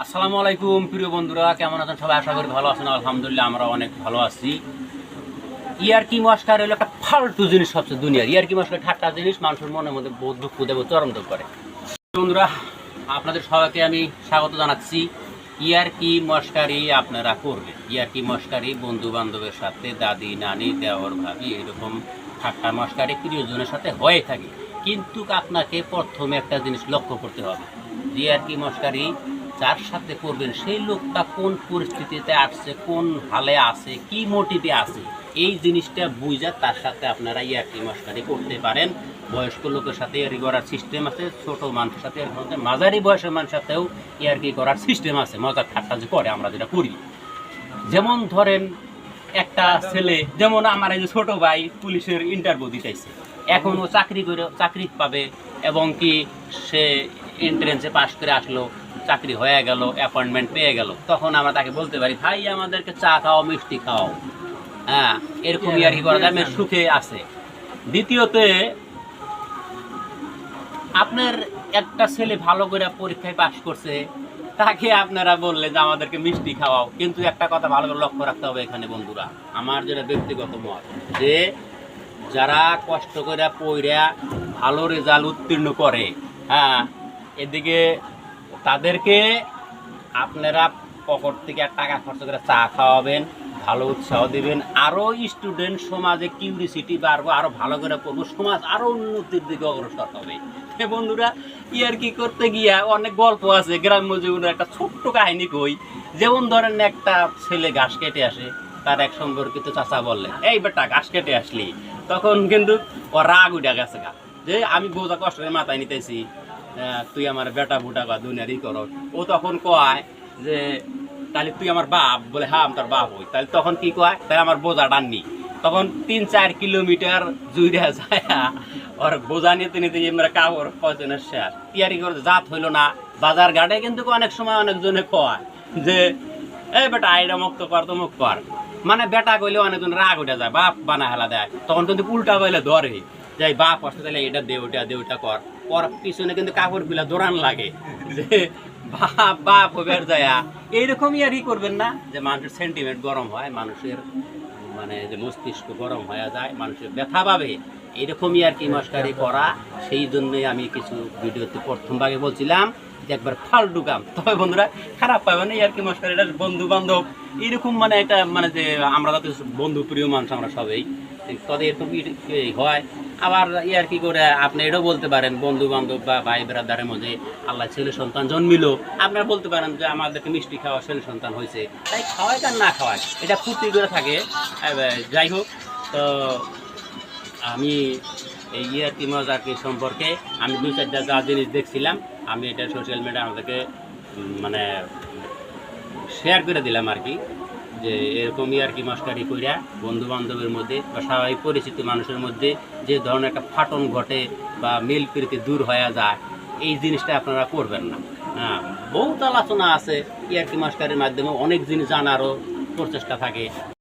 আসসালামু আলাইকুম প্রিয় বন্ধুরা, কেমন আছেন সবাই? আশা করি ভালো আছেন। আলহামদুলিল্লাহ আমরা অনেক ভালো আছি। ইয়ারকি মস্কার হলো একটা ফালতু জিনিস, সবচেয়ে দুনিয়ার ইয়ারকি মস্কার ঠাট্টা জিনিস মানুষের মনের মধ্যে বহুত দুঃখ দেব, চরম দুঃখ করে। বন্ধুরা, আপনাদের সবাইকে আমি স্বাগত জানাচ্ছি। ইয়ারকি মস্কারি আপনারা করবেন, ইয়ারকি মস্কারি বন্ধু বান্ধবের সাথে, দাদি নানি দেওর ভাবি এরকম ঠাট্টা মস্কারি প্রিয়জনের সাথে হয়ে থাকে। কিন্তু আপনাকে প্রথমে একটা জিনিস লক্ষ্য করতে হবে, ইয়ারকি মস্কারি যার সাথে করবেন সেই লোকটা কোন পরিস্থিতিতে আসছে, কোন হালে আছে, কি মোটিভে আছে, এই জিনিসটা বুঝা তার সাথে আপনারা ইয়ার্কি মস্কারি করতে পারেন। বয়স্ক লোকের সাথে ইয়ার্কি করার সিস্টেম আছে, ছোট মানুষের সাথে মাঝারি বয়সের মানুষের সাথেও ইয়ার্কি করার সিস্টেম আছে। মজার ঠাট্টা যে করে আমরা যেটা করি, যেমন ধরেন একটা ছেলে, যেমন আমার এই যে ছোটো ভাই পুলিশের ইন্টারভিউ দিতেছে, এখন ও চাকরি পাবে এবং কি সে এন্ট্রেন্সে পাশ করে আসলো, চাকরি হয়ে গেল, অ্যাপয়েন্টমেন্ট পেয়ে গেল, তখন আমরা তাকে বলতে পারি, ভাই আমাদেরকে চা খাও, মিষ্টি খাও। হ্যাঁ, এরকম ইয়ার্কি করা যায়, সুখে আছে। দ্বিতীয়ত, আপনার একটা ছেলে ভালো করে পরীক্ষায় পাশ করছে, তাকে আপনারা বললেন যে আমাদেরকে মিষ্টি খাওয়াও। কিন্তু একটা কথা ভালো করে লক্ষ্য রাখতে হবে এখানে বন্ধুরা, আমার যেটা ব্যক্তিগত মত, যে যারা কষ্ট করে পড়া ভালো রেজাল্ট উত্তীর্ণ করে, হ্যাঁ, এদিকে তাদেরকে আপনারা পকেট থেকে টাকা খরচ করে চা খাওয়াবেন, ভালো উৎসাহ দিবেন, আরও স্টুডেন্ট সমাজে কিউরিসিটি বাড়বো, আরও ভালো করে পড়বো, সমাজ আরও উন্নতির দিকে অগ্রসর হবে। বন্ধুরা, ইয়ার্কি করতে গিয়া অনেক গল্প আছে গ্রাম্য জীবনের। একটা ছোট্ট কাহিনী কই। যেমন ধরেন একটা ছেলে ঘাস কেটে আসে, তার এক সম্পর্কিত চাচা বললেন, এই বেটা ঘাস কেটে আসলি। তখন কিন্তু ও রাগ উঠে গেছে গা, যে আমি বোঝা কষ্ট করে মাথায় নিতেছি, তুই আমার বেটা বুটা বা দুনিয়ারই করো। ও তখন কয় যে তাহলে তুই আমার বাপ, বলে হ্যাঁ আমি তোর বাপ হই। তাহলে তখন কি কয়, তাহলে আমার বোঝা টাননি। তখন 3-4 কিলোমিটার জুড়ে যায়, ওর বোঝা নিতে নিতে আমরা কাপড় পয়সনের শেষ। তিয়ারি করে জাত হইলো না। বাজার ঘাটে কিন্তু অনেক সময় অনেকজনে কয় যে এই বেটা আইডা মুক্ত কর, তো মুখ কর, মানে বেটা কইলে অনেকজন রাগ উঠে যায়, বাপ বানা হেলা দেয়। তখন কিন্তু উল্টা কইলে ধরে, যাই বাপ আসতে, তাহলে এটা দে, ওটা দে, ওটা কর। ওর পিছনে কিন্তু কাপড় গুলা দৌড়ান লাগে, যে বাপ বাপ বের যায়। এইরকমই আর কি করবেন না, যে মানুষের সেন্টিমেন্ট গরম হয়, মানুষের মানে যে মস্তিষ্ক গরম হয়ে যায়, মানুষের ব্যথা পাবে, এইরকমই আর কি মস্কারি করা। সেই জন্যই আমি কিছু ভিডিওতে প্রথম ভাগে বলছিলাম যে একবার ফালতু কাম। তবে বন্ধুরা খারাপ পাবে না, আর কি মস্কারি, এটা বন্ধু বান্ধব এরকম, মানে একটা মানে যে আমরা যাতে বন্ধু প্রিয় মানুষ আমরা সবাই, তবে এরকম হয়। আবার ইয়ার কি করে আপনি এটাও বলতে পারেন, বন্ধু বান্ধব বা ভাই বেড়াদারের মধ্যে আল্লাহ ছেলে সন্তান জন্মিল, আপনারা বলতে পারেন যে আমাদেরকে মিষ্টি খাওয়া, ছেলে সন্তান হয়েছে, তাই খাওয়ায় আর না খাওয়ায় এটা ফুর্তি করে থাকে। যাই হোক, তো আমি এই ইয়ার্কি মজাকি সম্পর্কে আমি 2-4টা যা জিনিস দেখছিলাম, আমি এটা সোশ্যাল মিডিয়া আমাদেরকে মানে শেয়ার করে দিলাম আর কি, যে এরকম ইয়ার্কি মস্কারি কইরা বন্ধু বান্ধবের মধ্যে বা স্বাভাবিক পরিচিত মানুষের মধ্যে যে ধরনের একটা ফাটন ঘটে বা মিল প্রীতি দূর হয়ে যায়, এই জিনিসটা আপনারা করবেন না। হ্যাঁ, বহুত আলোচনা আছে ইয়ার্কি মস্কারির মাধ্যমে, অনেক জিনিস জানারও প্রচেষ্টা থাকে।